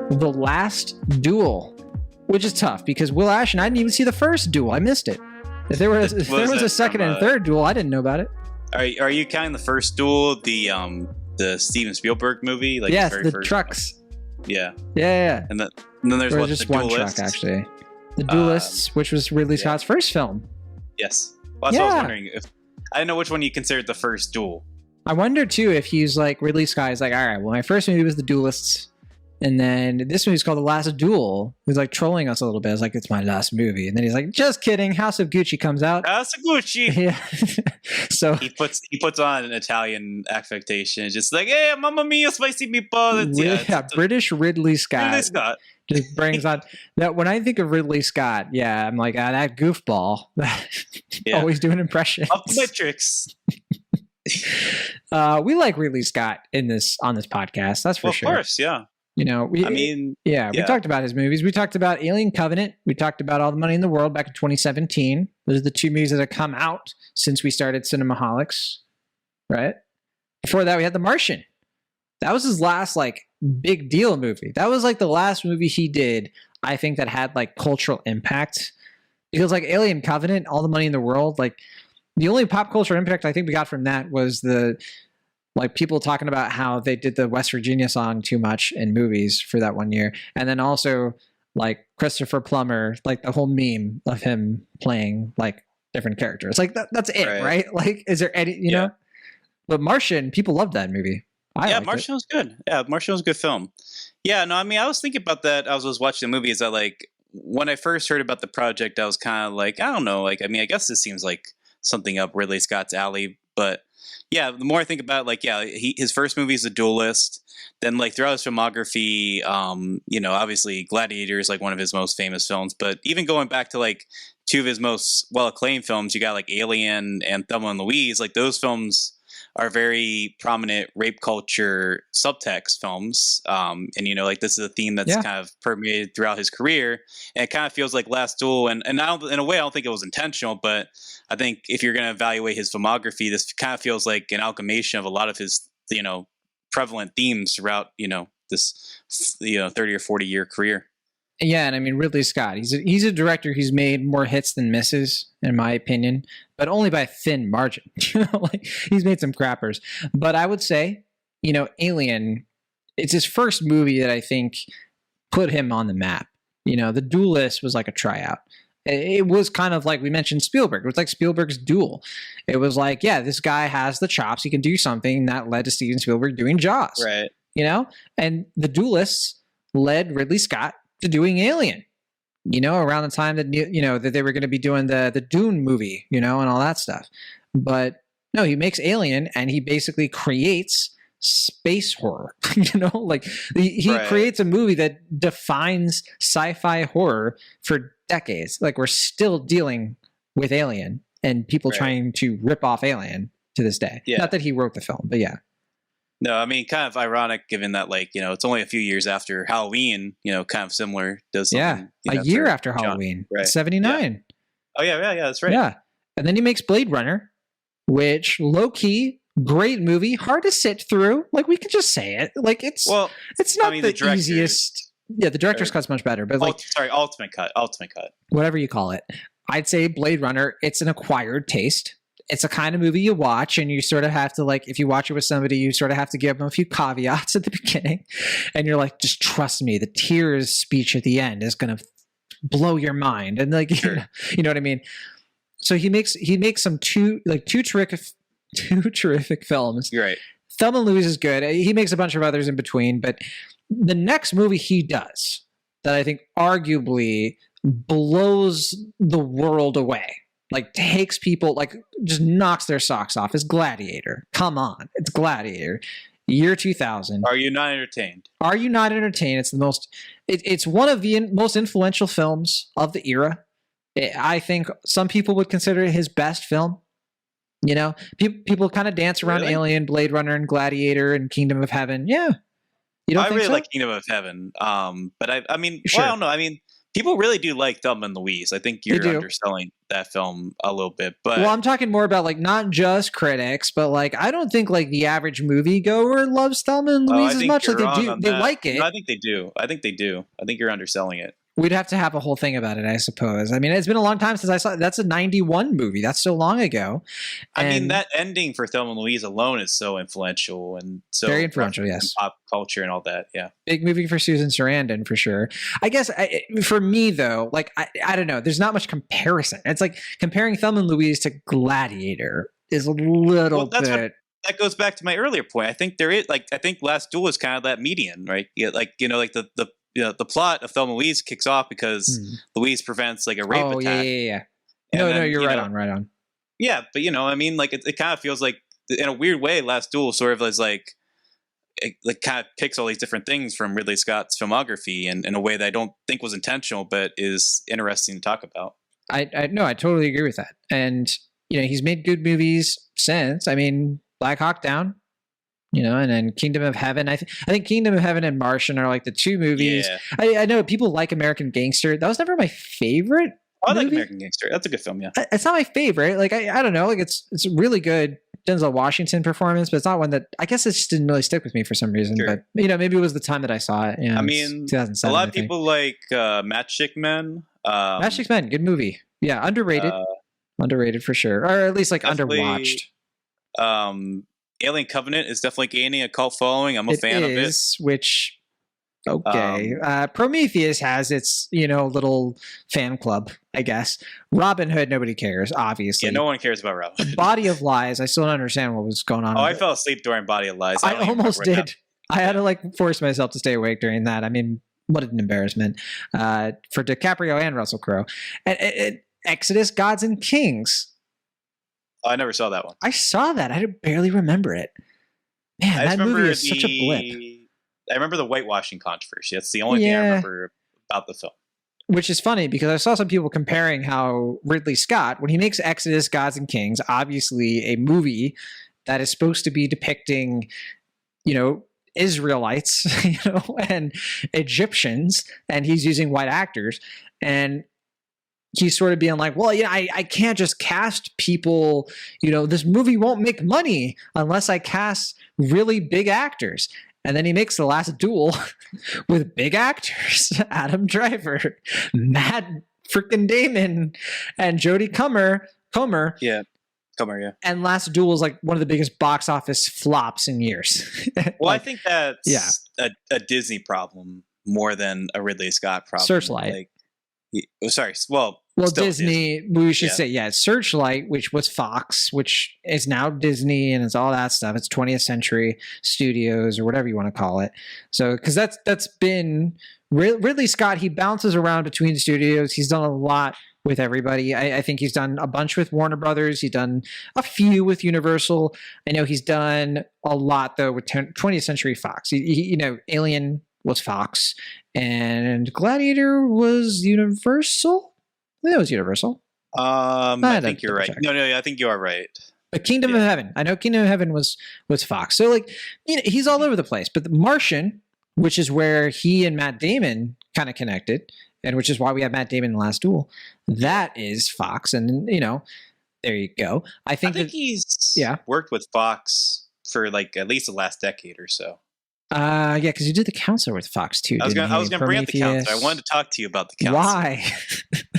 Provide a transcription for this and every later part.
The Last Duel, which is tough because Will Ash and I didn't even see the first Duel. I missed it. If there was a second and third Duel, I didn't know about it. Are you counting the first Duel, the Steven Spielberg movie? Like yes, the, the first trucks. One? Yeah. Yeah. And then there's there was just the one Duelists. truck actually. The Duelists, which was Ridley Scott's first film. Yes. Well, that's what I was wondering. I didn't know which one you considered the first Duel. I wonder too if he's like Ridley Scott is like, all right, well, my first movie was The Duelists. And then this movie's called The Last Duel. He's like trolling us a little bit. It's like, it's my last movie. And then he's like, just kidding. House of Gucci comes out. House of Gucci. Yeah. So he puts on an Italian affectation. Just like, hey, mamma mia, spicy meatball. British Ridley Scott. Ridley Scott. Just brings on that. When I think of Ridley Scott, I'm like, that goofball. Always doing impressions. Of the Matrix. We like Ridley Scott on this podcast. That's for sure. Of course, yeah. You know, we talked about his movies. We talked about Alien Covenant. We talked about All the Money in the World back in 2017. Those are the two movies that have come out since we started Cinemaholics, right? Before that, we had The Martian. That was his last, like, big deal movie. That was, like, the last movie he did, I think, that had, like, cultural impact. Because, like, Alien Covenant, All the Money in the World, like, the only pop culture impact I think we got from that was like people talking about how they did the West Virginia song too much in movies for that one year. And then also like Christopher Plummer, like the whole meme of him playing like different characters. Like that's it, right? Like, is there any, you know, but Martian, people loved that movie. Martian was good. Yeah. Martian was a good film. Yeah. No, I mean, I was thinking about that. I was watching the movie. Is that like, when I first heard about the project, I was kind of like, I don't know. Like, I mean, I guess this seems like something up Ridley Scott's alley, but yeah, the more I think about it, like, his first movie is The Duelist. Then, like, throughout his filmography, obviously Gladiator is like one of his most famous films. But even going back to like two of his most well-acclaimed films, you got like Alien and Thelma and Louise. Like those films are very prominent rape culture subtext films. And, like this is a theme that's kind of permeated throughout his career. And it kind of feels like Last Duel. And I don't, in a way, I don't think it was intentional, but I think if you're going to evaluate his filmography, this kind of feels like an amalgamation of a lot of his, prevalent themes throughout, this, 30 or 40 year career. Yeah, and I mean Ridley Scott. He's a director who's made more hits than misses, in my opinion, but only by a thin margin. Like he's made some crappers. But I would say, Alien, it's his first movie that I think put him on the map. The Duelist was like a tryout. It was kind of like we mentioned Spielberg. It was like Spielberg's Duel. It was like, this guy has the chops. He can do something that led to Steven Spielberg doing Jaws. Right. And The Duelists led Ridley Scott to doing Alien, around the time that, that they were going to be doing the Dune movie, and all that stuff. But no, he makes Alien and he basically creates space horror, like he creates a movie that defines sci-fi horror for decades. Like we're still dealing with Alien and people trying to rip off Alien to this day. Yeah. Not that he wrote the film, but yeah. No, I mean, kind of ironic given that, like, it's only a few years after Halloween, kind of similar. Does something, a year after Halloween, 79. Yeah. Oh, yeah, that's right. Yeah. And then he makes Blade Runner, which low-key, great movie, hard to sit through. Like, we could just say it. Like, it's not the easiest. Yeah, the director's cut's much better. But Ultimate Cut. Whatever you call it. I'd say Blade Runner, it's an acquired taste. It's a kind of movie you watch and you sort of have to, like, if you watch it with somebody, you sort of have to give them a few caveats at the beginning. And you're like, just trust me, the tears speech at the end is going to blow your mind. And like, you know what I mean? So he makes some two terrific films. You're right. Thelma and Louise is good. He makes a bunch of others in between, but the next movie he does that I think arguably blows the world away, like takes people, like just knocks their socks off, is Gladiator. Come on. It's Gladiator. Year 2000. Are you not entertained? It's the most, it's one of the most influential films of the era. I think some people would consider it his best film. People kind of dance around Alien, Blade Runner, and Gladiator, and Kingdom of Heaven. Yeah. You don't think really so? like Kingdom of Heaven. But I mean, sure. Well, I don't know. I mean, People really do like Thelma and Louise. I think you're underselling that film a little bit. But well, I'm talking more about like not just critics, but like I don't think like the average moviegoer loves Thelma and Louise as much. Like they do, they like it. No, I think they do. I think you're underselling it. We'd have to have a whole thing about it, I suppose. I mean, it's been a long time since I saw it. That's a 91 movie. That's so long ago. I mean, that ending for Thelma and Louise alone is so influential and so very influential, yes. Pop culture and all that, yeah. Big movie for Susan Sarandon, for sure. I guess for me, though, like, I don't know. There's not much comparison. It's like comparing Thelma and Louise to Gladiator is a little bit... That goes back to my earlier point. I think there is, like, I think Last Duel is kind of that median, right? Yeah, like, you know, like the plot of Thelma and Louise kicks off because Louise prevents like a rape attack. Yeah. No, you're right on. Yeah, but you know, I mean, like it kind of feels like, in a weird way, Last Duel sort of is like, it kind of picks all these different things from Ridley Scott's filmography, and in a way that I don't think was intentional, but is interesting to talk about. I totally agree with that. And you know, he's made good movies since. I mean, Black Hawk Down. You know, and then Kingdom of Heaven. I think Kingdom of Heaven and Martian are like the two movies. Yeah. I know people like American Gangster. That was never my favorite. I like American Gangster. That's a good film. Yeah, it's not my favorite. Like I don't know. Like it's a really good Denzel Washington performance, but it's not one that I guess it just didn't really stick with me for some reason. Sure. But you know, maybe it was the time that I saw it. Yeah, I mean, 2007. A lot of people like Matchstick Men. Matchstick Men, good movie. Yeah, underrated. Underrated for sure, or at least like underwatched. Alien Covenant is definitely gaining a cult following. I'm a fan of it. Which, okay. Prometheus has its, you know, little fan club, I guess. Robin Hood, nobody cares, obviously. Yeah, no one cares about Robin Hood. Body of Lies, I still don't understand what was going on. Oh, I fell asleep during Body of Lies. I almost did. I had to like force myself to stay awake during that. I mean, what an embarrassment for DiCaprio and Russell Crowe. And Exodus, Gods and Kings. I never saw that one. I saw that. I barely remember it. Man, that movie is such a blip. I remember the whitewashing controversy. That's the only thing I remember about the film. Which is funny because I saw some people comparing how Ridley Scott, when he makes Exodus, Gods and Kings, obviously a movie that is supposed to be depicting, you know, Israelites, you know, and Egyptians, and he's using white actors, and he's sort of being like, well, you know, I can't just cast people, you know, this movie won't make money unless I cast really big actors. And then he makes The Last Duel with big actors, Adam Driver, Matt freaking Damon, and Jodie Comer. Yeah. Comer, yeah. And Last Duel is like one of the biggest box office flops in years. Well, I think that's a Disney problem more than a Ridley Scott problem. Searchlight. Like, sorry. Well, Disney, we should say, Searchlight, which was Fox, which is now Disney, and it's all that stuff. It's 20th Century Studios or whatever you want to call it. So, because that's been Ridley Scott. He bounces around between studios. He's done a lot with everybody. I think he's done a bunch with Warner Brothers. He's done a few with Universal. I know he's done a lot though with 20th Century Fox. He you know, Alien was Fox, and Gladiator was Universal. I think it was Universal. I think you're right. No, I think you are right. But Kingdom of Heaven. I know Kingdom of Heaven was Fox. So like, you know, he's all over the place. But The Martian, which is where he and Matt Damon kind of connected, and which is why we have Matt Damon in The Last Duel, that is Fox. And you know, there you go. I think he's worked with Fox for like at least the last decade or so. Yeah, because you did The Counselor with Fox too. I was gonna bring up The Counselor. I wanted to talk to you about The Counselor. Why?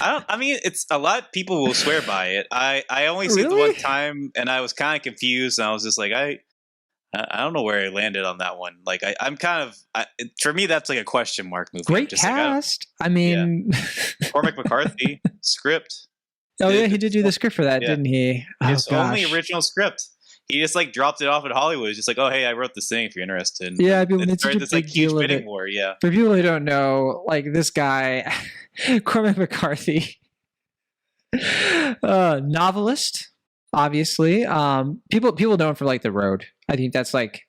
I mean, it's a lot of people will swear by it. I only see it the one time, and I was kind of confused, and I was just like, I don't know where I landed on that one. Like, I'm kind of for me, that's like a question mark movie. Great cast. Like, I mean, Cormac McCarthy script. Oh yeah, he did do the script for that, didn't he? His only original script. He just like dropped it off at Hollywood. Just like, oh hey, I wrote this thing if you're interested. Yeah, it's such a big huge bidding war. Yeah. For people who don't know, like this guy, Cormac McCarthy, novelist, obviously. People know him for like The Road. I think that's like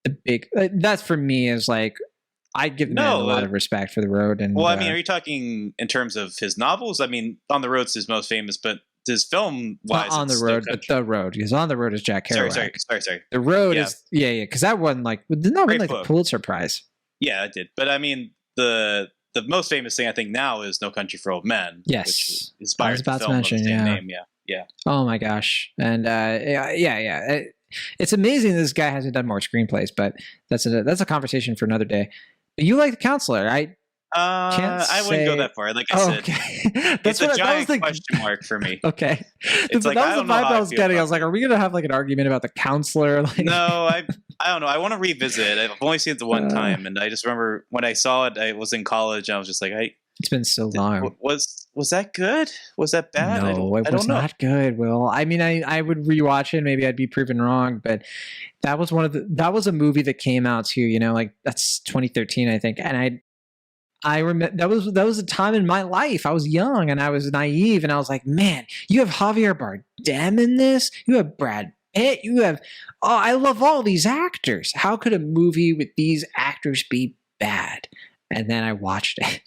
the big. That's for me is like I give him a lot of respect for The Road. And I mean, are you talking in terms of his novels? I mean, On the Road's his most famous, but his film wise, On the Road, but The Road, because On the Road is Jack Kerouac. Sorry. The Road is because that one like didn't that win like the Pulitzer Prize? Yeah, it did. But I mean, the the most famous thing I think now is No Country for Old Men. Yes. Which inspired I was about the to film mention, of the same yeah. name. Yeah. Oh my gosh. And yeah. It's amazing this guy hasn't done more screenplays, but that's a conversation for another day. But you like The Counselor. I wouldn't go that far. Like I said, okay. it's a giant question mark for me. Okay. It's that was the vibe I was getting. I was like, are we going to have like an argument about The Counselor? Like, no, I don't know. I want to revisit it. I've only seen it the one time. And I just remember when I saw it, I was in college. And I was just like, it's been so long. Was that good? Was that bad? No, it was not good, Will. I mean, I would rewatch it. Maybe I'd be proven wrong, but that was a movie that came out too, like that's 2013, I think. And I remember that was a time in my life. I was young and I was naive and I was like, man, you have Javier Bardem in this. You have Brad Pitt. You have, I love all these actors. How could a movie with these actors be bad? And then I watched it.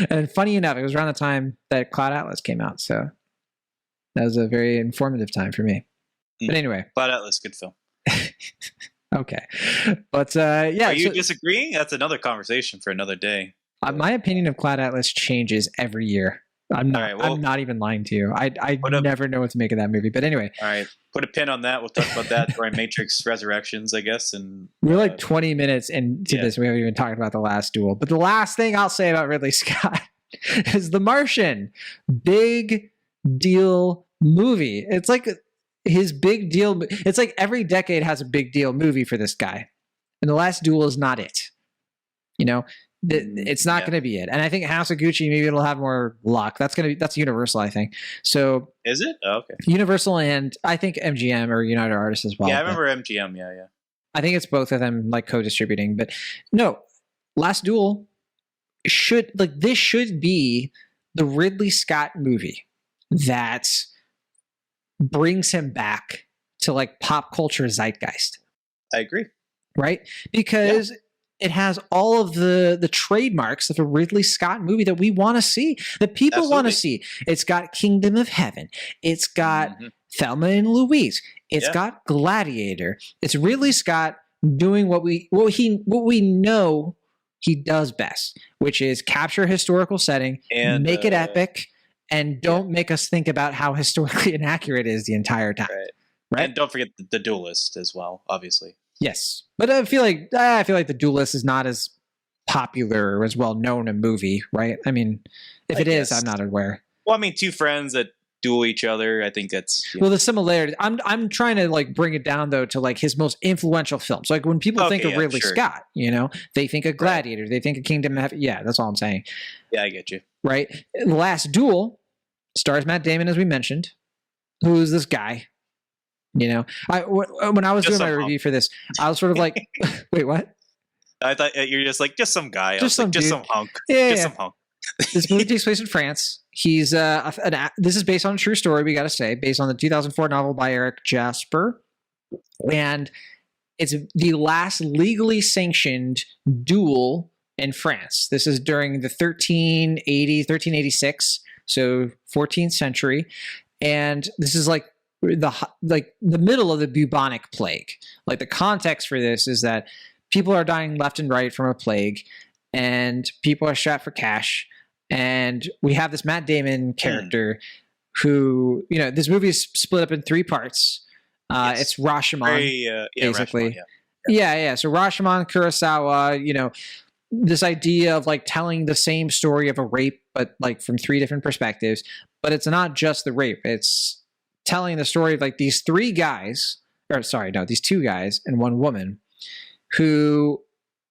And funny enough, it was around the time that Cloud Atlas came out. So that was a very informative time for me. But anyway. Cloud Atlas, good film. Okay. But yeah. Are you disagreeing? That's another conversation for another day. My opinion of Cloud Atlas changes every year. I'm not even lying to you. I never know what to make of that movie. But anyway. All right. Put a pin on that. We'll talk about that during Matrix Resurrections, I guess. And we're like 20 minutes into this. We haven't even talked about The Last Duel. But the last thing I'll say about Ridley Scott is The Martian. Big deal movie. It's like his big deal. It's like every decade has a big deal movie for this guy. And The Last Duel is not it. It's not going to be it. And I think House of Gucci, maybe it'll have more luck. That's Universal, I think. So is it? Oh, okay. Universal and I think MGM or United Artists as well. Yeah, I remember MGM. Yeah. I think it's both of them like co-distributing. But no, Last Duel should be the Ridley Scott movie that brings him back to like pop culture zeitgeist. I agree. Right? Because it has all of the trademarks of a Ridley Scott movie that we want to see, that people want to see. It's got Kingdom of Heaven. It's got Thelma and Louise. It's got Gladiator. It's Ridley Scott doing what we know he does best, which is capture a historical setting and make it epic, and don't make us think about how historically inaccurate it is the entire time. Right? And don't forget the Duelist as well, obviously. Yes, but I feel like The Duelist is not as popular or as well known a movie, right? I mean, if it is, I'm not aware. Well, I mean, two friends that duel each other. I think that's the similarity. I'm trying to like bring it down though to like his most influential films. Like when people think of Ridley Scott, they think of Gladiator, they think of Kingdom of Heaven. Yeah, that's all I'm saying. Yeah, I get you. Right. The Last Duel stars Matt Damon, as we mentioned. Who is this guy? When I was doing my review for this, I was sort of like, wait, what? I thought you're just like, just some guy. Just some hunk. Yeah, some hunk. This movie takes place in France. He's this is based on a true story, we got to say, based on the 2004 novel by Eric Jager. And it's the last legally sanctioned duel in France. This is during the 1386, so 14th century. And this is like the middle of the bubonic plague. Like the context for this is that people are dying left and right from a plague, and people are strapped for cash. And we have this Matt Damon character who, this movie is split up in 3 parts. It's Rashomon, basically. Rashomon, So Rashomon, Kurosawa, this idea of like telling the same story of a rape, but like from 3 different perspectives. But it's not just the rape. It's telling the story of like these 2 guys and 1 woman who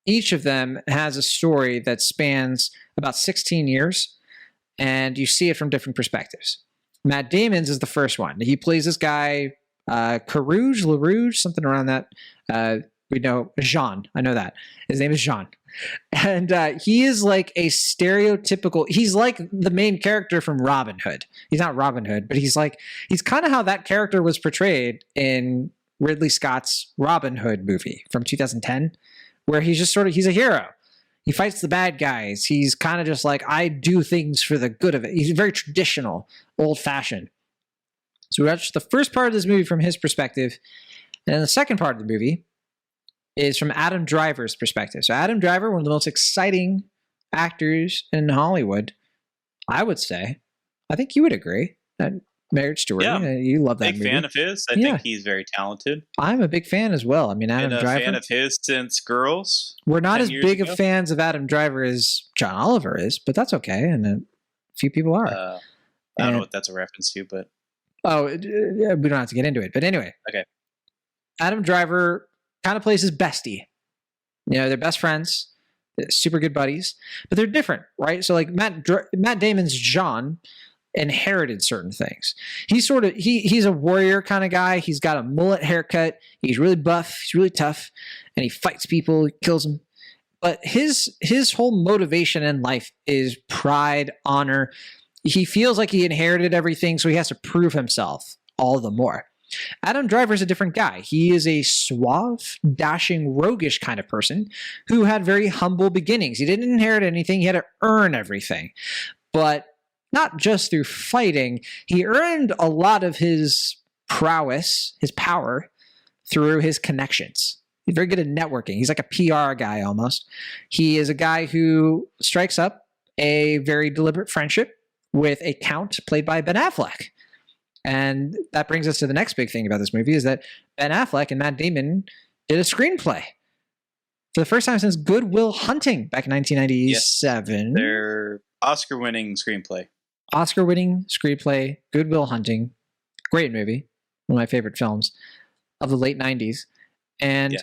each of them has a story that spans about 16 years, and you see it from different perspectives. Matt Damon's is the first one. He plays this guy, LaRouge, something around that. We know Jean. I know that. His name is Jean. And he is like a stereotypical, he's like the main character from Robin Hood. He's not Robin Hood, but he's kind of how that character was portrayed in Ridley Scott's Robin Hood movie from 2010, where he's just he's a hero. He fights the bad guys. He's kind of just like, I do things for the good of it. He's very traditional, old-fashioned. So we watched the first part of this movie from his perspective, and then the second part of the movie is from Adam Driver's perspective. So Adam Driver, one of the most exciting actors in Hollywood, I would say. I think you would agree. Marriage Story. Yeah. You love that Big movie. fan of his. I think he's very talented. I'm a big fan as well. I mean, Adam Been a Driver. fan of his since Girls. We're not 10 as years big ago. of fans of Adam Driver as John Oliver is, but that's okay. And a few people are. I don't know what that's a reference to, but we don't have to get into it. But anyway. Okay. Adam Driver kind of plays his bestie. You know, they're best friends, they're super good buddies, but they're different, right? So like Matt Damon's John inherited certain things. He's a warrior kind of guy. He's got a mullet haircut. He's really buff. He's really tough, and he fights people. He kills them. But his whole motivation in life is pride, honor. He feels like he inherited everything, so he has to prove himself all the more. Adam Driver's a different guy. He is a suave, dashing, roguish kind of person who had very humble beginnings. He didn't inherit anything. He had to earn everything. But not just through fighting. He earned a lot of his prowess, his power, through his connections. He's very good at networking. He's like a PR guy almost. He is a guy who strikes up a very deliberate friendship with a count played by Ben Affleck. And that brings us to the next big thing about this movie is that Ben Affleck and Matt Damon did a screenplay for the first time since Good Will Hunting back in 1997. Yes, their Oscar-winning screenplay. Oscar-winning screenplay, Good Will Hunting. Great movie. One of my favorite films of the late 90s. And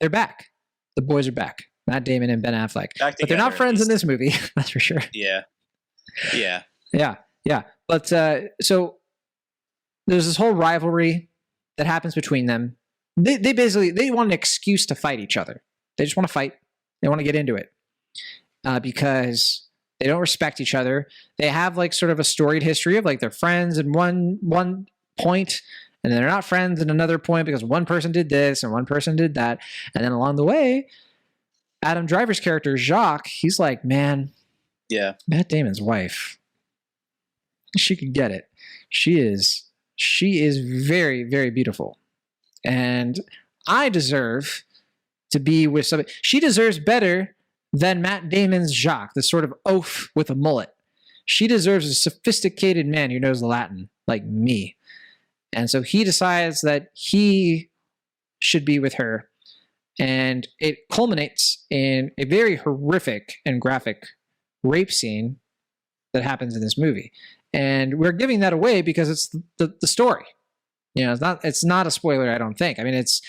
they're back. The boys are back. Matt Damon and Ben Affleck. But they're not friends in this movie, that's for sure. Yeah. But so there's this whole rivalry that happens between them. They basically want an excuse to fight each other. They just want to fight. They want to get into it because they don't respect each other. They have like sort of a storied history of like they're friends in one point, and then they're not friends in another point because one person did this and one person did that. And then along the way, Adam Driver's character, Jacques, he's like, man, Matt Damon's wife, she could get it. She is very, very beautiful. And I deserve to be with somebody. She deserves better than Matt Damon's Jacques, the sort of oaf with a mullet. She deserves a sophisticated man who knows Latin, like me. And so he decides that he should be with her. And it culminates in a very horrific and graphic rape scene that happens in this movie. And we're giving that away because it's the story. You know, it's not a spoiler, I don't think. I mean, it's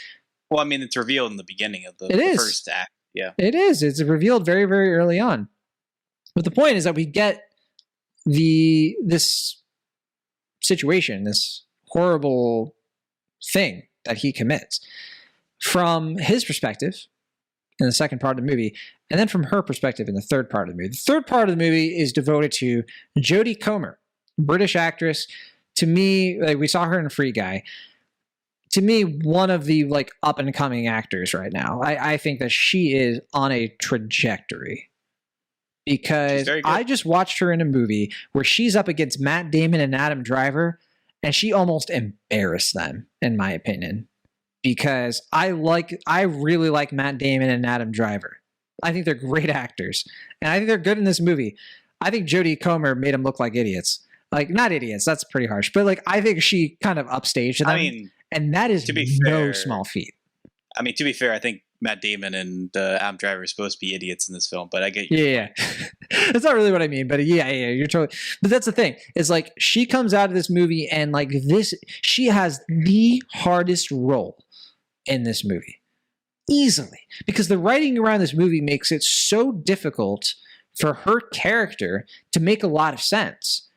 revealed in the beginning of the first act. Yeah. It is. It's revealed very, very early on. But the point is that we get this situation, this horrible thing that he commits from his perspective in the second part of the movie, and then from her perspective in the third part of the movie. The third part of the movie is devoted to Jodie Comer, British actress. To me, like, we saw her in Free Guy. To me, one of the like up and coming actors right now. I think that she is on a trajectory because I just watched her in a movie where she's up against Matt Damon and Adam Driver, and she almost embarrassed them, in my opinion. Because I really like Matt Damon and Adam Driver. I think they're great actors, and I think they're good in this movie. I think Jodie Comer made them look like idiots. Like, not idiots, that's pretty harsh, but like I think she kind of upstaged them. I mean, and that is no small feat. I mean, to be fair, I think Matt Damon and Adam Driver are supposed to be idiots in this film, but I get you. Yeah. That's not really what I mean, but yeah, you're totally. But that's the thing. Is like she comes out of this movie and like this, she has the hardest role in this movie. Easily. Because the writing around this movie makes it so difficult for her character to make a lot of sense.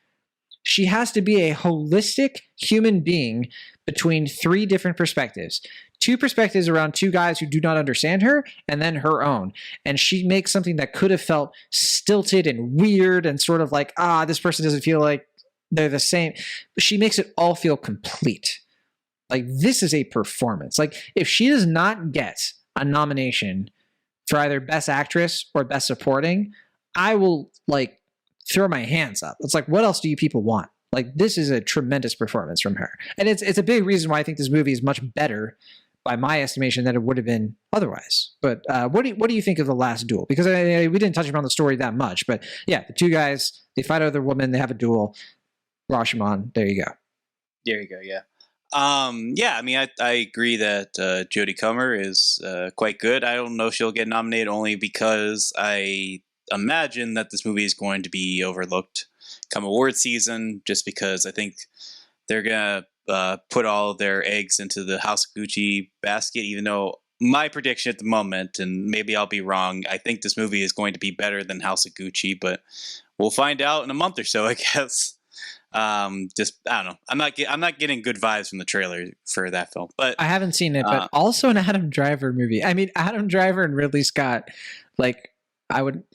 She has to be a holistic human being between three different perspectives. Two perspectives around two guys who do not understand her, and then her own. And she makes something that could have felt stilted and weird and sort of like, this person doesn't feel like they're the same. She makes it all feel complete. Like, this is a performance. Like, if she does not get a nomination for either Best Actress or Best Supporting, I will, like, throw my hands up. It's like, what else do you people want? Like, this is a tremendous performance from her. And it's a big reason why I think this movie is much better by my estimation, than it would have been otherwise. But what do you think of The Last Duel? Because we didn't touch upon the story that much, but yeah, the two guys, they fight other women, they have a duel. Rashomon, there you go. There you go. Yeah. Yeah, I mean, I agree that Jodie Comer is quite good. I don't know if she'll get nominated, only because I imagine that this movie is going to be overlooked come award season, just because I think they're going to put all their eggs into the House of Gucci basket, even though my prediction at the moment, and maybe I'll be wrong, I think this movie is going to be better than House of Gucci, but we'll find out in a month or so, I guess. Just I don't know. I'm not getting good vibes from the trailer for that film. But I haven't seen it, but also an Adam Driver movie. I mean, Adam Driver and Ridley Scott. Like,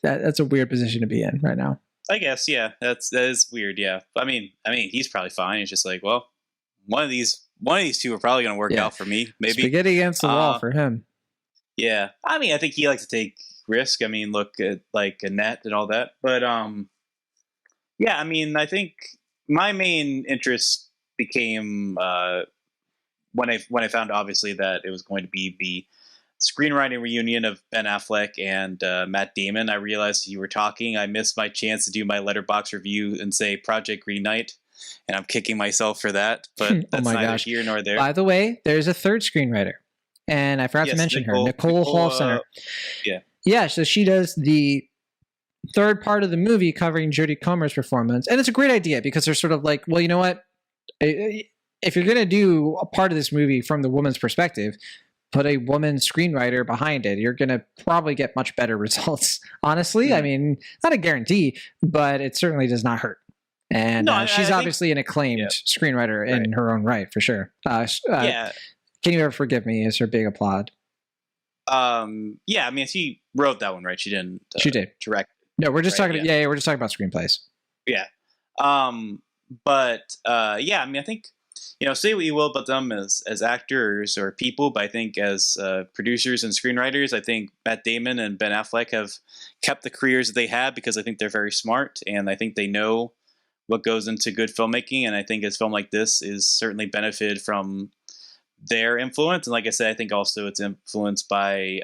that's a weird position to be in right now. I guess, yeah. That is weird. Yeah. I mean, he's probably fine. It's just like, well, one of these two are probably going to work out for me. Maybe spaghetti against the wall for him. Yeah. I mean, I think he likes to take risk. I mean, look at like Annette and all that. But yeah. I mean, I think my main interest became when I found obviously that it was going to be the screenwriting reunion of Ben Affleck and Matt Damon. I realized you were talking. I missed my chance to do my Letterboxd review and say Project Green Knight, and I'm kicking myself for that. But that's neither here nor there. By the way, there's a third screenwriter, and I forgot to mention her, Nicole Holofcener. Yeah. So she does the third part of the movie covering Jodie Comer's performance, and it's a great idea because they're sort of like, well, you know what, if you're going to do a part of this movie from the woman's perspective, put a woman screenwriter behind it. You're going to probably get much better results, honestly. I mean, not a guarantee, but it certainly does not hurt. And she's obviously an acclaimed screenwriter in her own right, for sure. Can You Ever Forgive Me is her big applaud. Yeah, I mean, she wrote that one, right? She didn't she did direct. No, we're just talking. Yeah, we're just talking about screenplays. Yeah, but yeah, I mean, I think, you know, say what you will about them as actors or people, but I think as producers and screenwriters, I think Matt Damon and Ben Affleck have kept the careers that they had because I think they're very smart and I think they know what goes into good filmmaking. And I think a film like this is certainly benefited from their influence. And like I said, I think also it's influenced by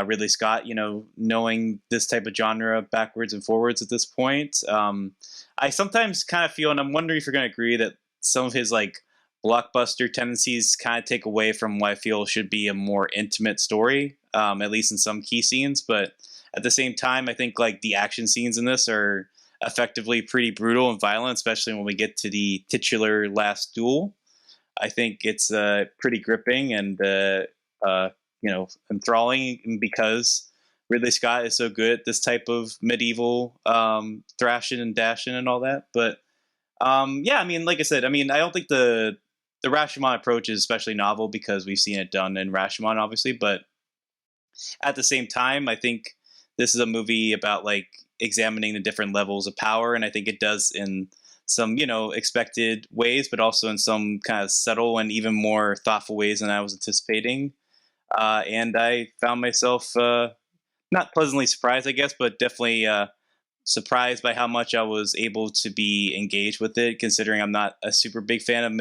Ridley Scott, you know, knowing this type of genre backwards and forwards at this point. I sometimes kind of feel, and I'm wondering if you're going to agree, that some of his like blockbuster tendencies kind of take away from what I feel should be a more intimate story, at least in some key scenes. But at the same time, I think like the action scenes in this are effectively pretty brutal and violent, especially when we get to the titular Last Duel. I think it's pretty gripping and you know, enthralling because Ridley Scott is so good at this type of medieval thrashing and dashing and all that. But yeah, I mean, like I said, I mean, I don't think the Rashomon approach is especially novel because we've seen it done in Rashomon, obviously. But at the same time, I think this is a movie about like examining the different levels of power, and I think it does in some, you know, expected ways, but also in some kind of subtle and even more thoughtful ways than I was anticipating. And I found myself not pleasantly surprised, I guess, but definitely surprised by how much I was able to be engaged with it, considering I'm not a super big fan of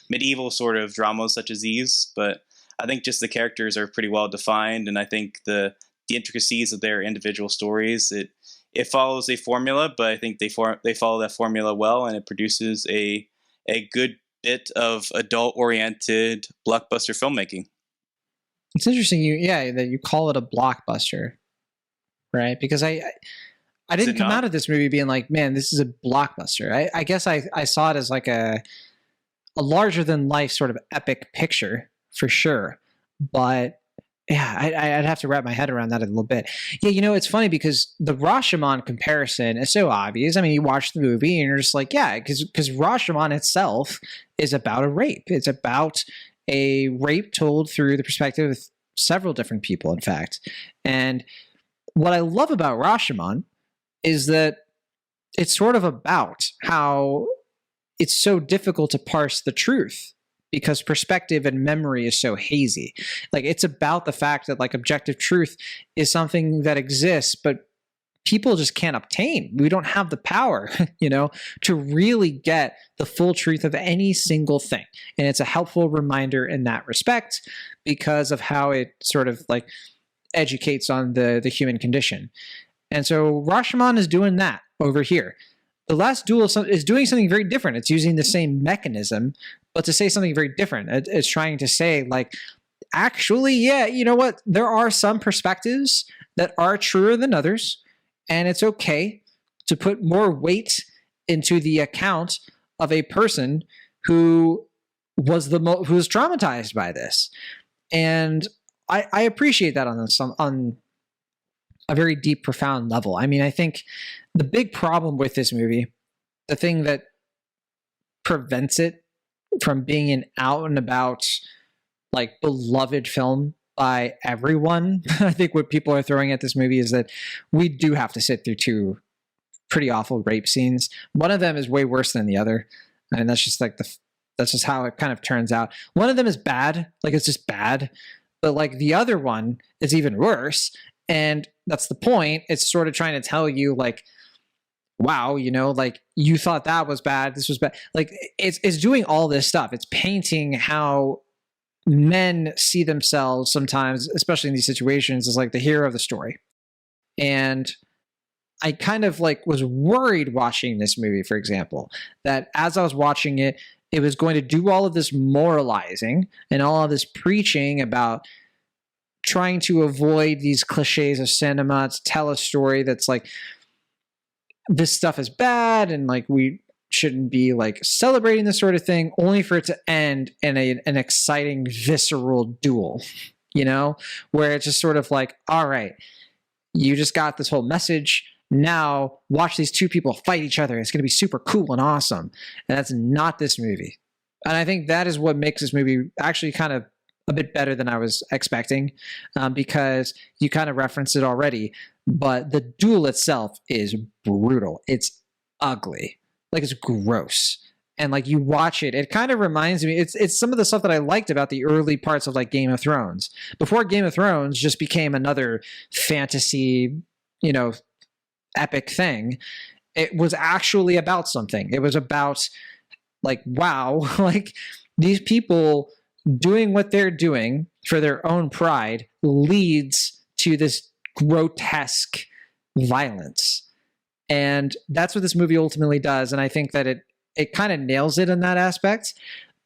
medieval sort of dramas such as these. But I think just the characters are pretty well defined, and I think the intricacies of their individual stories, it follows a formula, but I think they follow that formula well, and it produces a good bit of adult-oriented blockbuster filmmaking. It's interesting, that you call it a blockbuster, right? Because I didn't come out of this movie being like, man, this is a blockbuster. I guess I saw it as like a larger-than-life sort of epic picture, for sure. But yeah, I'd have to wrap my head around that a little bit. Yeah, you know, it's funny because the Rashomon comparison is so obvious. I mean, you watch the movie and you're just like, yeah, because Rashomon itself is about a rape. It's about a rape told through the perspective of several different people, in fact. And what I love about Rashomon is that it's sort of about how it's so difficult to parse the truth because perspective and memory is so hazy. Like, it's about the fact that like objective truth is something that exists, but people just can't obtain. We don't have the power, to really get the full truth of any single thing. And it's a helpful reminder in that respect because of how it sort of like educates on the human condition. And so Rashomon is doing that over here. The Last Duel is doing something very different. It's using the same mechanism, but to say something very different. It's trying to say, like, actually, yeah, you know what? There are some perspectives that are truer than others, and it's okay to put more weight into the account of a person who was who was traumatized by this. And I appreciate that on a very deep, profound level. I mean, I think the big problem with this movie, the thing that prevents it from being an out and about, like, beloved film by everyone, I think what people are throwing at this movie is that we do have to sit through two pretty awful rape scenes. One of them is way worse than the other, and that's just like that's just how it kind of turns out. One of them is bad, like it's just bad, but like the other one is even worse, and that's the point. It's sort of trying to tell you, like, wow, like, you thought that was bad, this was bad. Like, it's doing all this stuff. It's painting how men see themselves sometimes, especially in these situations, as like the hero of the story. And I kind of like was worried watching this movie, for example, that as I was watching it, it was going to do all of this moralizing and all of this preaching about trying to avoid these cliches of cinema, to tell a story that's like, this stuff is bad and like we shouldn't be like celebrating this sort of thing, only for it to end in an exciting, visceral duel, where it's just sort of like, all right, you just got this whole message. Now watch these two people fight each other. It's going to be super cool and awesome. And that's not this movie. And I think that is what makes this movie actually kind of a bit better than I was expecting, because you kind of referenced it already, but the duel itself is brutal. It's ugly. Like, it's gross. And like, you watch it, it kind of reminds me, it's some of the stuff that I liked about the early parts of like Game of Thrones. Before Game of Thrones just became another fantasy, epic thing, it was actually about something. It was about, like, wow, like, these people doing what they're doing for their own pride leads to this grotesque violence. And that's what this movie ultimately does. And I think that it kind of nails it in that aspect.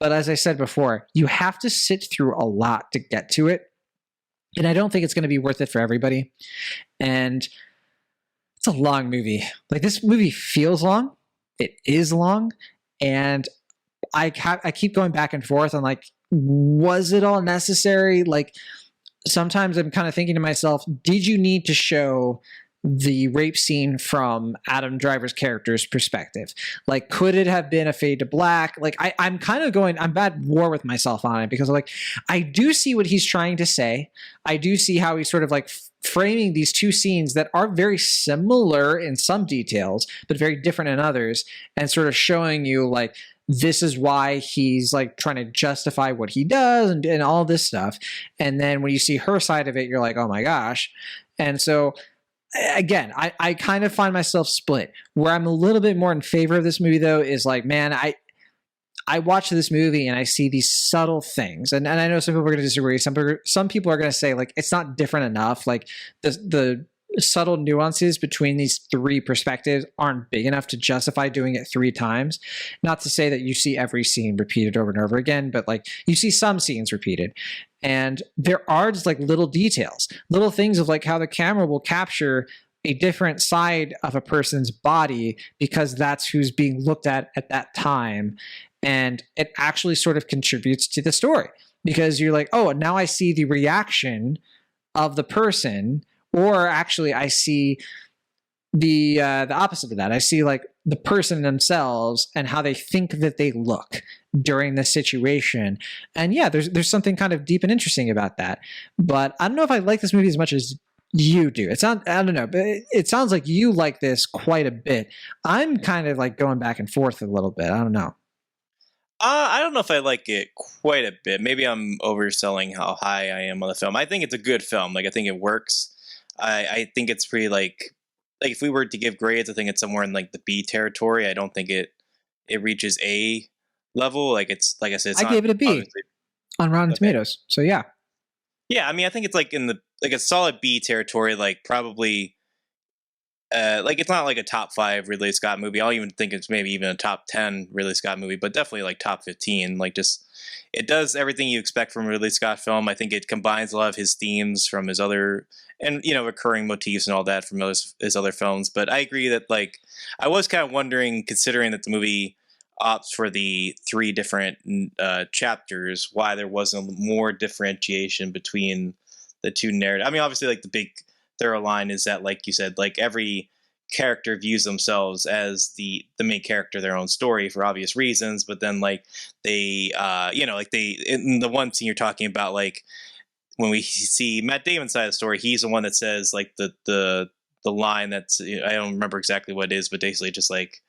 But as I said before, you have to sit through a lot to get to it. And I don't think it's going to be worth it for everybody. And it's a long movie. Like, this movie feels long. It is long. And I keep going back and forth on, like, was it all necessary? Like, sometimes I'm kind of thinking to myself, did you need to show the rape scene from Adam Driver's character's perspective? Like, could it have been a fade to black? Like, I'm kind of I'm at war with myself on it, because like, I do see what he's trying to say. I do see how he's sort of like framing these two scenes that are very similar in some details, but very different in others, and sort of showing you, like, this is why he's like trying to justify what he does and all this stuff. And then when you see her side of it, you're like, oh my gosh. And so again, I kind of find myself split. Where I'm a little bit more in favor of this movie, though, is like, man, I watch this movie and I see these subtle things. And I know some people are going to disagree. Some people are going to say, like, it's not different enough. Like, the subtle nuances between these three perspectives aren't big enough to justify doing it 3 times. Not to say that you see every scene repeated over and over again, but like, you see some scenes repeated. And there are just like little details, little things of like how the camera will capture a different side of a person's body because that's who's being looked at that time. And it actually sort of contributes to the story, because you're like, oh, now I see the reaction of the person. Or actually, I see the opposite of that. I see like the person themselves and how they think that they look during the situation. And yeah, there's something kind of deep and interesting about that. But I don't know if I like this movie as much as you do. I don't know, but it sounds like you like this quite a bit. I'm kind of like going back and forth a little bit. I don't know. I don't know if I like it quite a bit. Maybe I'm overselling how high I am on the film. I think it's a good film. Like, I think it works. I think it's pretty, like, like if we were to give grades, I think it's somewhere in like the B territory. I don't think it reaches A level. Like it's like I said, it's I not gave it a B obviously. on Rotten Okay. Tomatoes. So yeah. Yeah, I mean, I think it's like in the like a solid B territory. Like probably, like it's not like a top 5 Ridley Scott movie. I'll even think it's maybe even a top 10 Ridley Scott movie, but definitely like top 15. Like just it does everything you expect from a Ridley Scott film. I think it combines a lot of his themes from his other and recurring motifs and all that from his other films. But I agree that like I was kind of wondering, considering that the movie opts for the 3 different chapters, why there wasn't more differentiation between the 2 narratives. I mean, obviously, like the big thorough line is that, like you said, like every character views themselves as the main character of their own story for obvious reasons, but then like they like they in the one scene you're talking about, like when we see Matt Damon's side of the story, he's the one that says like the line that's, I don't remember exactly what it is, but basically just like,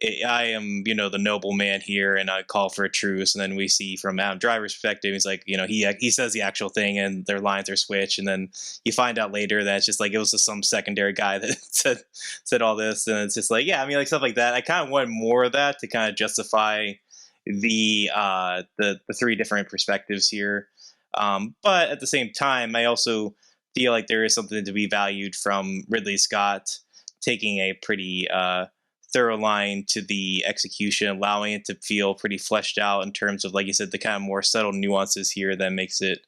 I am, the noble man here, and I call for a truce. And then we see from Adam Driver's perspective, he's like, he says the actual thing, and their lines are switched. And then you find out later that it's just like it was just some secondary guy that said all this, and it's just like, yeah, I mean, like stuff like that. I kind of wanted more of that to kind of justify the 3 different perspectives here. But at the same time, I also feel like there is something to be valued from Ridley Scott taking a pretty thorough line to the execution, allowing it to feel pretty fleshed out in terms of, like you said, the kind of more subtle nuances here that makes it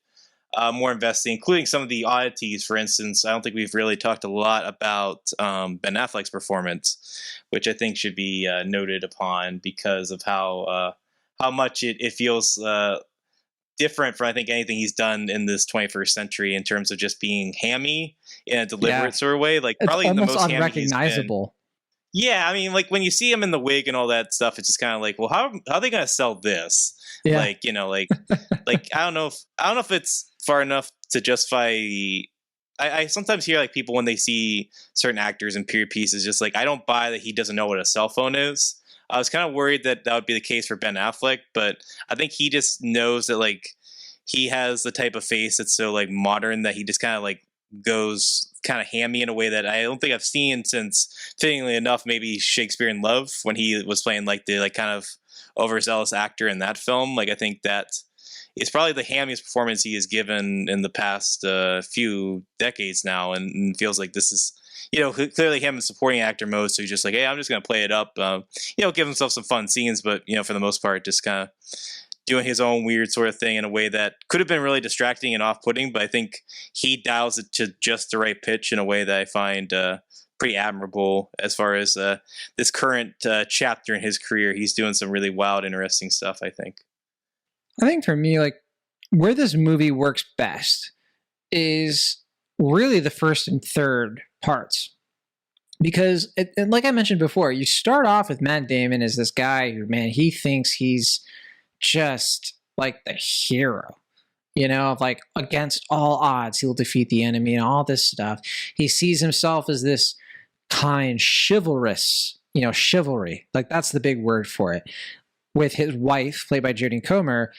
more investing, including some of the oddities. For instance, I don't think we've really talked a lot about Ben Affleck's performance, which I think should be noted upon because of how much it feels different from, I think, anything he's done in this 21st century in terms of just being hammy in a deliberate sort of way. Like It's probably the almost most hammy he's been. unrecognizable. Yeah, I mean, like when you see him in the wig and all that stuff, it's just kind of like, well, how are they gonna sell this? Yeah. Like, like I don't know if it's far enough to justify. I sometimes hear like people when they see certain actors in period pieces, just like, I don't buy that he doesn't know what a cell phone is. I was kind of worried that would be the case for Ben Affleck, but I think he just knows that like he has the type of face that's so like modern that he just kind of like goes kind of hammy in a way that I don't think I've seen since, fittingly enough, maybe Shakespeare in Love, when he was playing like the like kind of overzealous actor in that film. Like I think that is probably the hammiest performance he has given in the past few decades now, and feels like this is clearly him in supporting actor mode. So he's just like, hey, I'm just gonna play it up, give himself some fun scenes, but for the most part, just kind of doing his own weird sort of thing in a way that could have been really distracting and off-putting, but I think he dials it to just the right pitch in a way that I find pretty admirable as far as this current chapter in his career. He's doing some really wild, interesting stuff, I think. I think for me, like, where this movie works best is really the first and third parts. Because, and like I mentioned before, you start off with Matt Damon as this guy who, man, he thinks he's just like the hero, like against all odds, he'll defeat the enemy and all this stuff. He sees himself as this kind, chivalrous, chivalry. Like that's the big word for it. With his wife, played by Jodie Comer.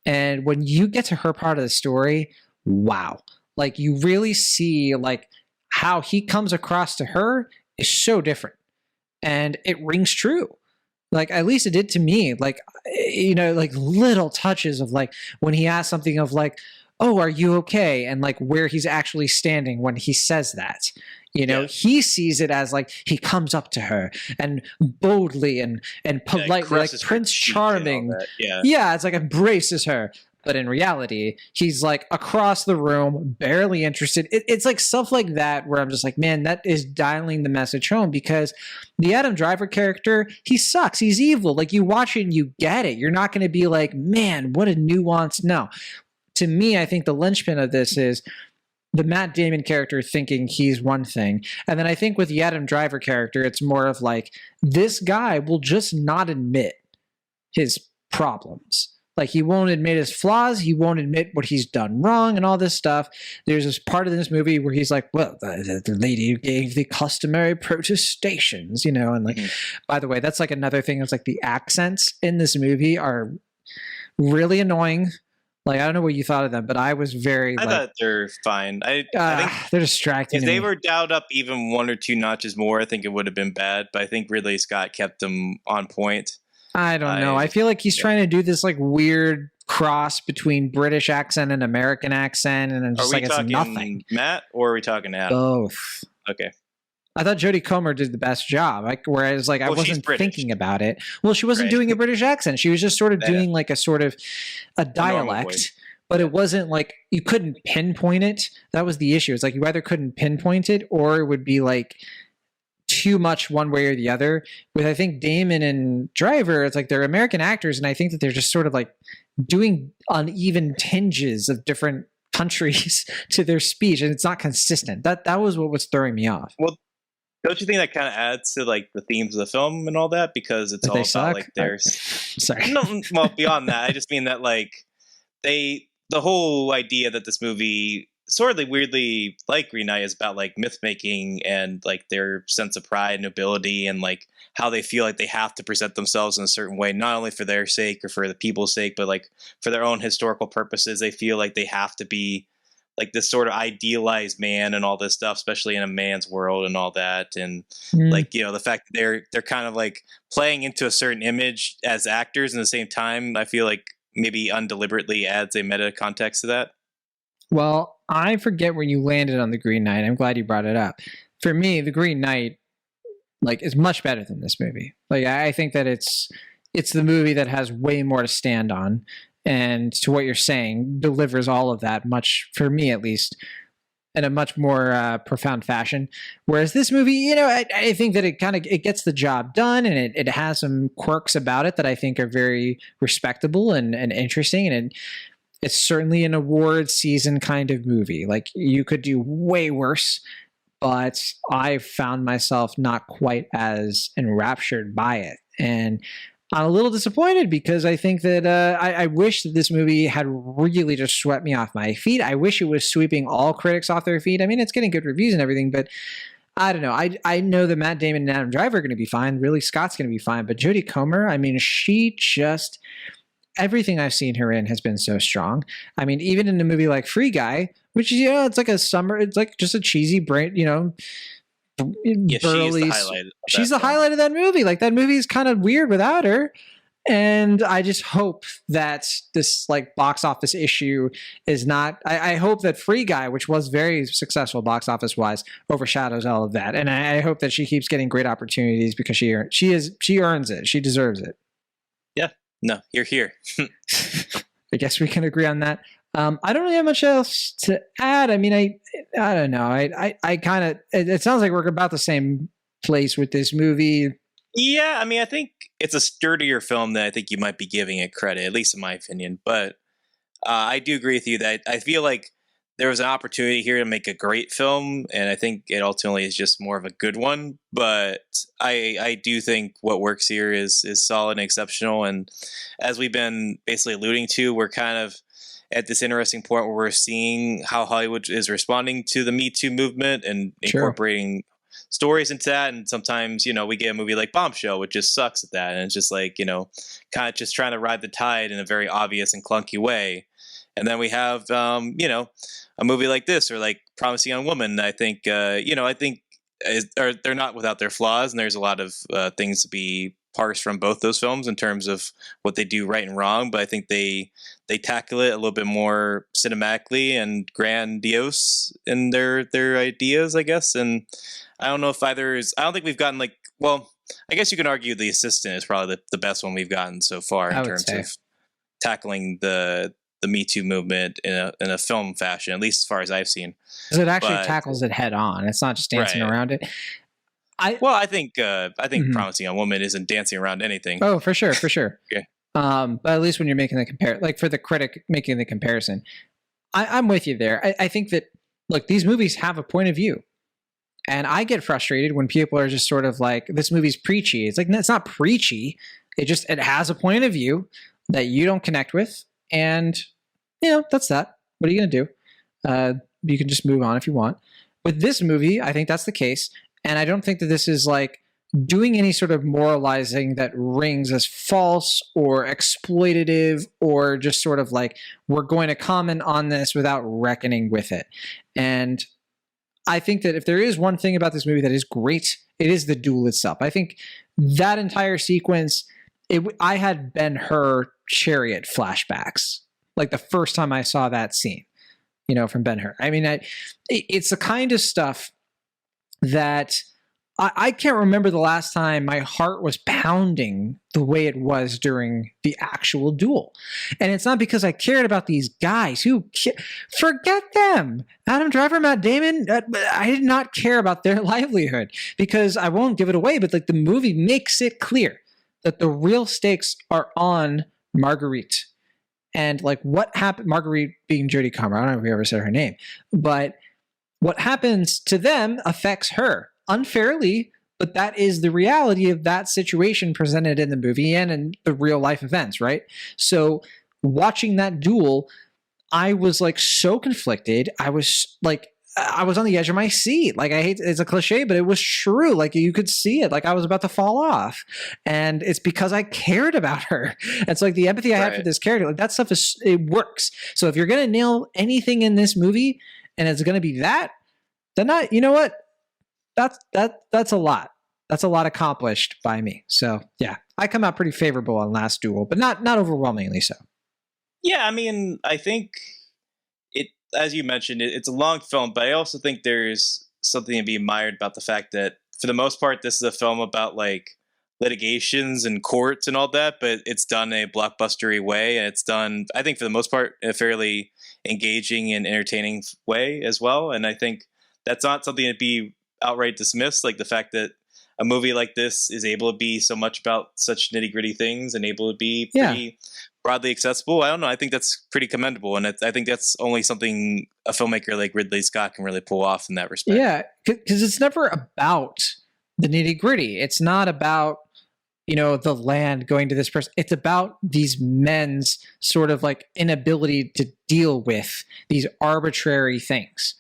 And when you get to her part of the story, wow. Like you really see like how he comes across to her is so different. And it rings true. Like, at least it did to me. Like, like little touches of like when he asks something of like, oh, are you okay? And like where he's actually standing when he says that. He sees it as like he comes up to her and boldly and politely, like Prince Charming. Yeah, it's like embraces her. But in reality, he's like across the room, barely interested. It's like stuff like that where I'm just like, man, that is dialing the message home, because the Adam Driver character, he sucks. He's evil. Like you watch it and you get it. You're not going to be like, man, what a nuance. No. To me, I think the linchpin of this is the Matt Damon character thinking he's one thing. And then I think with the Adam Driver character, it's more of like, this guy will just not admit his problems. Like he won't admit his flaws. He won't admit what he's done wrong and all this stuff. There's this part of this movie where he's like, well, the lady gave the customary protestations, and like, by the way, that's like another thing. It's like the accents in this movie are really annoying, Like, I don't know what you thought of them, but I was very I like, thought they're fine. I think they're distracting. if to they me. were dialed up even 1 or 2 notches more, I think it would have been bad. But I think Ridley Scott kept them on point. I don't know. I feel like he's trying to do this like weird cross between British accent and American accent, and I'm just like, it's nothing. Matt, or are we talking Adam? Both. Okay. I thought Jodie Comer did the best job. Whereas, like, I wasn't thinking about it. Well, she wasn't doing a British accent. She was just sort of doing like a dialect, but it wasn't like you couldn't pinpoint it. That was the issue. It's like you either couldn't pinpoint it, or it would be like too much one way or the other. With, I think, Damon and Driver, it's like they're American actors, and I think that they're just sort of like doing uneven tinges of different countries to their speech, and it's not consistent. That was what was throwing me off. Well, don't you think that kind of adds to like the themes of the film and all that, because it's all about like their sorry. No, well, beyond that, I just mean that like the whole idea that this movie sort of weirdly like Green Knight is about like myth making and like their sense of pride and nobility, and like how they feel like they have to present themselves in a certain way, not only for their sake or for the people's sake, but like for their own historical purposes. They feel like they have to be like this sort of idealized man and all this stuff, especially in a man's world and all that. And like, you know, the fact that they're kind of like playing into a certain image as actors, and at the same time, I feel like maybe undeliberately adds a meta context to that. Well, I forget where you landed on the Green Knight. I'm glad you brought it up. For me, the Green Knight like is much better than this movie. Like, I think that it's the movie that has way more to stand on. And to what you're saying, delivers all of that much, for me at least, in a much more profound fashion. Whereas this movie, you know, I think that it gets the job done, and it has some quirks about it that I think are very respectable and interesting. And it's certainly an award season kind of movie. Like, you could do way worse, but I found myself not quite as enraptured by it. And I'm a little disappointed, because I think that I wish that this movie had really just swept me off my feet. I wish it was sweeping all critics off their feet. I mean, it's getting good reviews and everything, but I don't know. I know that Matt Damon and Adam Driver are going to be fine. Ridley Scott's going to be fine. But Jodie Comer, I mean, she just... everything I've seen her in has been so strong. I mean, even in a movie like Free Guy, which is, you know, it's like it's like just a cheesy brain, you know... yeah, burly, she's the highlight of that movie. Like, that movie is kind of weird without her, and I just hope that this like box office issue is not. I hope that Free Guy, which was very successful box office wise, overshadows all of that, and I hope that she keeps getting great opportunities, because she earns it. She deserves it. Yeah, no, you're here. I guess we can agree on that. I don't really have much else to add. I mean, I don't know. I kind of, it sounds like we're about the same place with this movie. Yeah, I mean, I think it's a sturdier film than I think you might be giving it credit, at least in my opinion. But I do agree with you that I feel like there was an opportunity here to make a great film, and I think it ultimately is just more of a good one. But I do think what works here is solid and exceptional. And as we've been basically alluding to, we're kind of at this interesting point where we're seeing how Hollywood is responding to the Me Too movement and incorporating stories into that. And sometimes, you know, we get a movie like Bombshell, which just sucks at that. And it's just like, you know, kind of just trying to ride the tide in a very obvious and clunky way. And then we have, you know, a movie like this, or like Promising Young Woman. I think, you know, they're not without their flaws. And there's a lot of things to be parsed from both those films in terms of what they do right and wrong, but I think they tackle it a little bit more cinematically and grandiose in their ideas, I guess. And I don't know if I don't think we've gotten like, well, I guess you can argue The Assistant is probably the best one we've gotten so far in terms of tackling the Me Too movement in a film fashion, at least as far as I've seen. Because it actually tackles it head on. It's not just dancing around it. I think Promising Young Woman isn't dancing around anything. Oh, for sure. Okay. But at least when you're making the like for the critic making the comparison, I'm with you there. I think that, look, these movies have a point of view, and I get frustrated when people are just sort of like, this movie's preachy. It's like, no, it's not preachy. It has a point of view that you don't connect with, and you know, that's that. What are you gonna do? You can just move on if you want. With this movie, I think that's the case. And I don't think that this is like doing any sort of moralizing that rings as false or exploitative, or just sort of like, we're going to comment on this without reckoning with it. And I think that if there is one thing about this movie that is great, it is the duel itself. I think that entire sequence, I had Ben-Hur chariot flashbacks, like the first time I saw that scene, from Ben-Hur. I mean, it's the kind of stuff that I can't remember the last time my heart was pounding the way it was during the actual duel. And it's not because I cared about these guys forget them. Adam Driver, Matt Damon, I did not care about their livelihood, because I won't give it away, but like the movie makes it clear that the real stakes are on Marguerite. And like what happened, Marguerite being Jodie Comer, I don't know if we ever said her name, but what happens to them affects her unfairly, but that is the reality of that situation presented in the movie and in the real life events, right? So watching that duel, I was like so conflicted. I was on the edge of my seat. Like, I hate, it's a cliche, but it was true. Like, you could see it. Like, I was about to fall off. And it's because I cared about her. It's like the empathy I had for this character. Like, that stuff it works. So if you're going to nail anything in this movie and it's going to be that, then you know what? That's a lot. That's a lot accomplished by me. So yeah, I come out pretty favorable on Last Duel, but not overwhelmingly so. Yeah, I mean, I think it, as you mentioned, it's a long film, but I also think there's something to be admired about the fact that for the most part, this is a film about like litigations and courts and all that, but it's done in a blockbustery way, and it's done, I think, for the most part, in a fairly engaging and entertaining way as well. And I think that's not something to be outright dismissed, like the fact that a movie like this is able to be so much about such nitty-gritty things and able to be pretty broadly accessible. I don't know. I think that's pretty commendable, and I think that's only something a filmmaker like Ridley Scott can really pull off in that respect. Yeah, because it's never about the nitty-gritty. It's not about the land going to this person. It's about these men's sort of like inability to deal with these arbitrary things.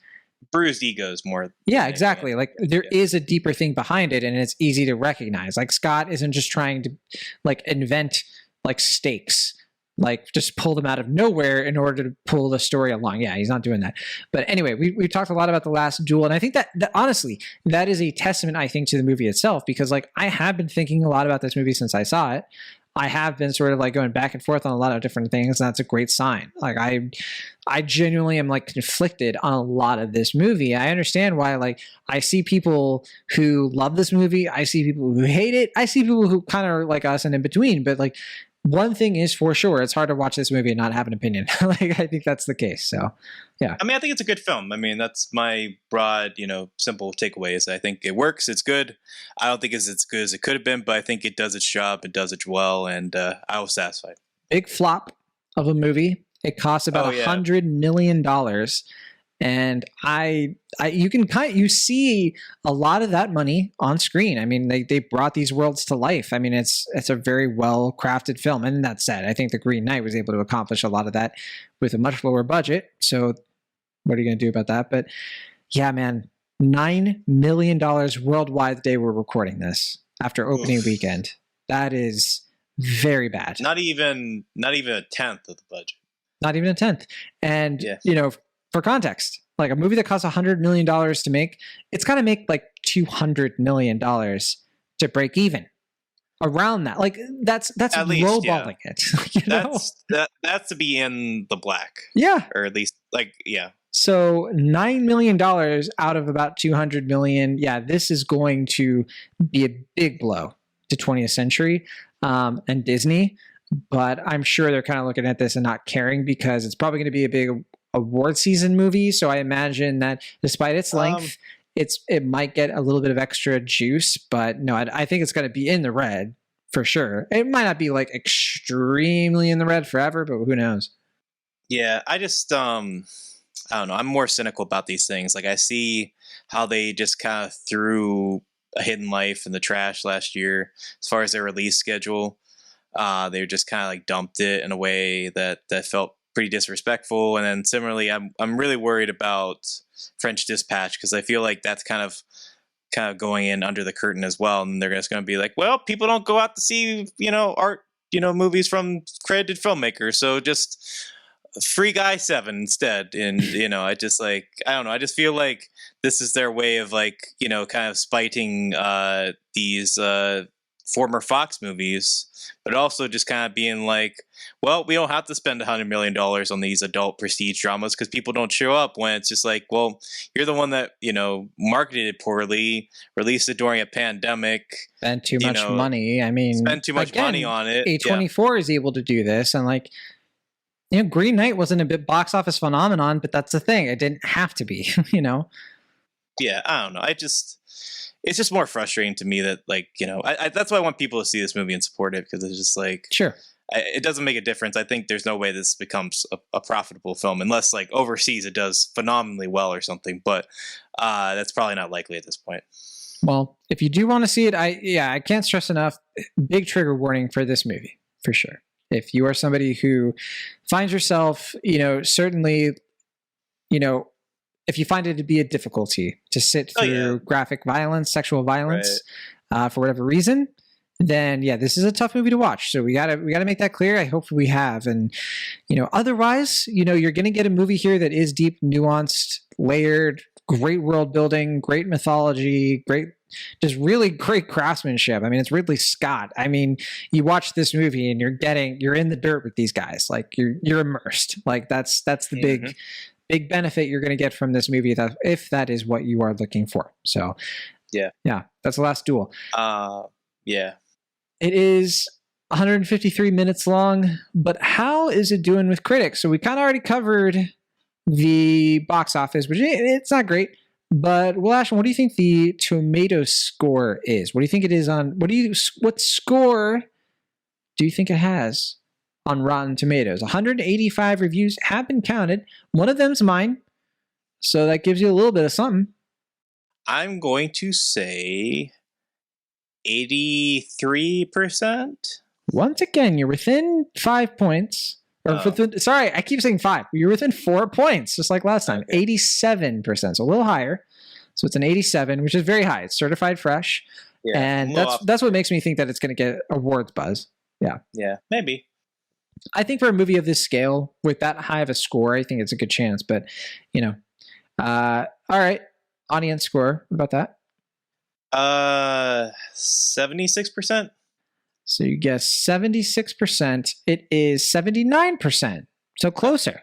Bruised egos more. Yeah, exactly. Like there is a deeper thing behind it, and it's easy to recognize. Like Scott isn't just trying to like invent like stakes, like just pull them out of nowhere in order to pull the story along. Yeah, he's not doing that. But anyway, we talked a lot about The Last Duel, and I think that honestly, that is a testament, I think, to the movie itself, because like I have been thinking a lot about this movie since I saw it. I have been sort of like going back and forth on a lot of different things, and that's a great sign. Like I genuinely am like conflicted on a lot of this movie. I understand why, like I see people who love this movie. I see people who hate it. I see people who kind of are like us and in between, but like one thing is for sure, it's hard to watch this movie and not have an opinion. Like I think that's the case. So yeah. I mean, I think it's a good film. I mean, that's my broad, simple takeaway is I think it works. It's good. I don't think it's as good as it could have been, but I think it does its job. It does it well. And I was satisfied. Big flop of a movie. It costs about $100 million. And you see a lot of that money on screen. I mean, they brought these worlds to life. I mean, it's a very well crafted film. And that said, I think The Green Knight was able to accomplish a lot of that with a much lower budget. So what are you going to do about that? But yeah, man, $9 million worldwide the day we're recording this after opening weekend. That is very bad. Not even a tenth of the budget. Not even a tenth. And for context, like a movie that costs $100 million to make, it's got to make like $200 million to break even. Around that, like that's lowballing it. That's to be in the black. Yeah, or at least So $9 million out of about $200 million. Yeah, this is going to be a big blow to 20th Century and Disney. But I'm sure they're kind of looking at this and not caring, because it's probably going to be a big award season movie. So I imagine that despite its length, it might get a little bit of extra juice. But no, I think it's going to be in the red for sure. It might not be like extremely in the red forever, but who knows? Yeah, I just I don't know. I'm more cynical about these things. Like I see how they just kind of threw A Hidden Life in the trash last year as far as their release schedule. They just kind of like dumped it in a way that felt pretty disrespectful. And then similarly, I'm really worried about French Dispatch, because I feel like that's kind of kind of going in under the curtain as well, and they're just going to be like, well, people don't go out to see art, movies from credited filmmakers, so just Free Guy 7 instead. And I just I don't know, I just feel like this is their way of kind of spiting these former Fox movies, but also just kind of being like, well, we don't have to spend $100 million on these adult prestige dramas because people don't show up, when it's just like, well, you're the one that marketed it poorly, released it during a pandemic, spent too much money. I mean, spent too much money on it. A24 is able to do this, and Green Knight wasn't a big box office phenomenon, but that's the thing, it didn't have to be. Yeah, I don't know. It's just more frustrating to me that that's why I want people to see this movie and support it, because it's just sure, it doesn't make a difference. I think there's no way this becomes a profitable film unless overseas it does phenomenally well or something, but that's probably not likely at this point. Well, if you do want to see it, I can't stress enough, big trigger warning for this movie for sure. If you are somebody who finds yourself, certainly, if you find it to be a difficulty to sit through graphic violence, sexual violence, for whatever reason, then this is a tough movie to watch. So we gotta make that clear. I hope we have. And otherwise, you're gonna get a movie here that is deep, nuanced, layered, great world building, great mythology, just really great craftsmanship. I mean, it's Ridley Scott. I mean, you watch this movie and you're in the dirt with these guys. You're immersed. That's the big benefit you're going to get from this movie, if that is what you are looking for. So yeah, that's The Last Duel. Yeah. It is 153 minutes long, but how is it doing with critics? So we kind of already covered the box office, which it's not great. But Ashton, what do you think the tomato score is? What do you think it is on? What score do you think it has on Rotten Tomatoes? 185 reviews have been counted. One of them's mine, so that gives you a little bit of something. I'm going to say 83%. Once again, you're within 5 points. Sorry, I keep saying 5. You're within 4 points, just like last time. Okay. 87%, so a little higher. So it's an 87, which is very high. It's certified fresh, and that's what makes me think that it's going to get awards buzz. Yeah, maybe. I think for a movie of this scale with that high of a score, I think it's a good chance. But all right, audience score. What about that? 76%. So you guess 76%. It is 79%. So closer.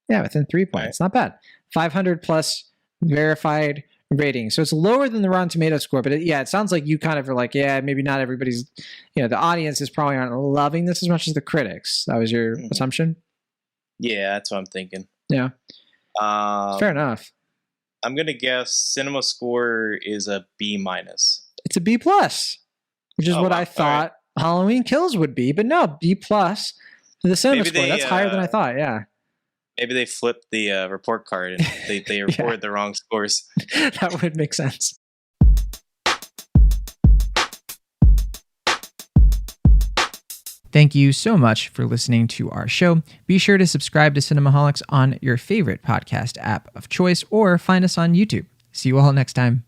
Yeah, within 3 points. Right. Not bad. 500 plus verified rating. So it's lower than the Rotten Tomatoes score, but it sounds like you kind of are like, maybe not everybody's, the audiences probably aren't loving this as much as the critics. That was your assumption? Yeah, that's what I'm thinking. Yeah. Fair enough. I'm going to guess cinema score is a B-. It's a B+, which is what I thought Halloween Kills would be, but no, B+ for the cinema score. That's higher than I thought. Yeah. Maybe they flipped the report card and they reported the wrong scores. That would make sense. Thank you so much for listening to our show. Be sure to subscribe to Cinemaholics on your favorite podcast app of choice or find us on YouTube. See you all next time.